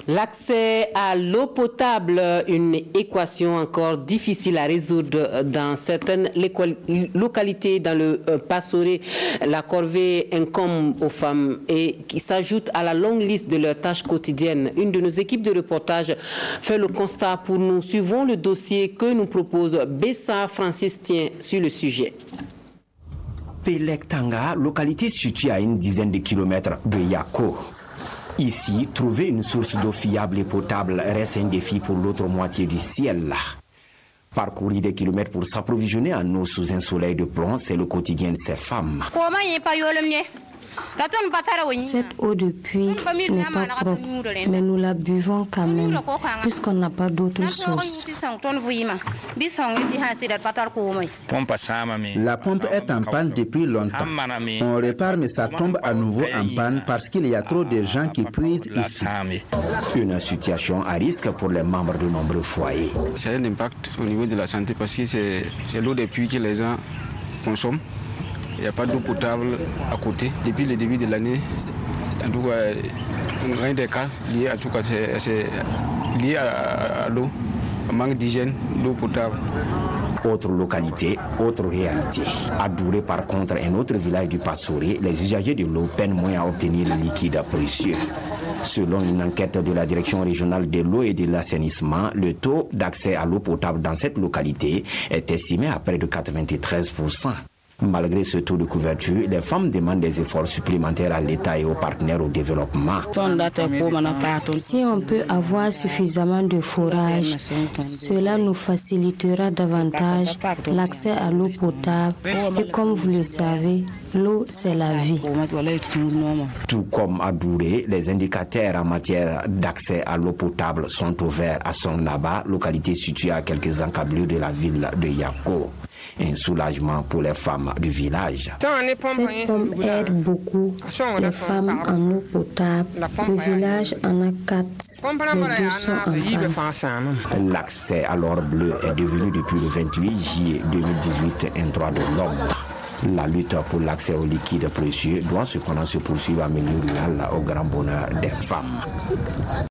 L'accès à l'eau potable, une équation encore difficile à résoudre dans certaines localités dans le Passoré. La corvée incombe aux femmes et qui s'ajoute à la longue liste de leurs tâches quotidiennes. Une de nos équipes de reportage fait le constat pour nous. Suivons le dossier que nous propose Bessa Francis Tien sur le sujet. Pelek Tanga, localité située à une dizaine de kilomètres de Yako. Ici, trouver une source d'eau fiable et potable reste un défi pour l'autre moitié du ciel. Parcourir des kilomètres pour s'approvisionner en eau sous un soleil de plomb, c'est le quotidien de ces femmes. Cette eau de pluie n'est pas propre, mais nous la buvons quand même, puisqu'on n'a pas d'autre source. La pompe est en panne depuis longtemps. On répare, mais ça tombe à nouveau en panne parce qu'il y a trop de gens qui puisent ici. Une situation à risque pour les membres de nombreux foyers. C'est un impact au niveau de la santé parce que c'est l'eau de pluie que les gens consomment. Il n'y a pas d'eau potable à côté. Depuis le début de l'année, en tout cas, un des cas liés à tout cas, c'est lié à l'eau, au manque d'hygiène, d'eau potable. Autre localité, autre réalité. À Douré, par contre, un autre village du Passoré, les usagers de l'eau peinent moins à obtenir le liquide précieux. Selon une enquête de la Direction régionale de l'eau et de l'assainissement, le taux d'accès à l'eau potable dans cette localité est estimé à près de 93%. Malgré ce taux de couverture, les femmes demandent des efforts supplémentaires à l'État et aux partenaires au développement. Si on peut avoir suffisamment de fourrage, cela nous facilitera davantage l'accès à l'eau potable. Et comme vous le savez, l'eau, c'est la vie. Tout comme à Douré, les indicateurs en matière d'accès à l'eau potable sont au vert à Songnaba, localité située à quelques encablures de la ville de Yako. Un soulagement pour les femmes du village. Cette pompe aide beaucoup les femmes en eau potable. Le village en a 4. Les 2 sont en panne. L'accès à l'or bleu est devenu depuis le 28 juillet 2018 un droit de l'homme. La lutte pour l'accès au liquide précieux doit cependant se poursuivre en milieu rural au grand bonheur des femmes.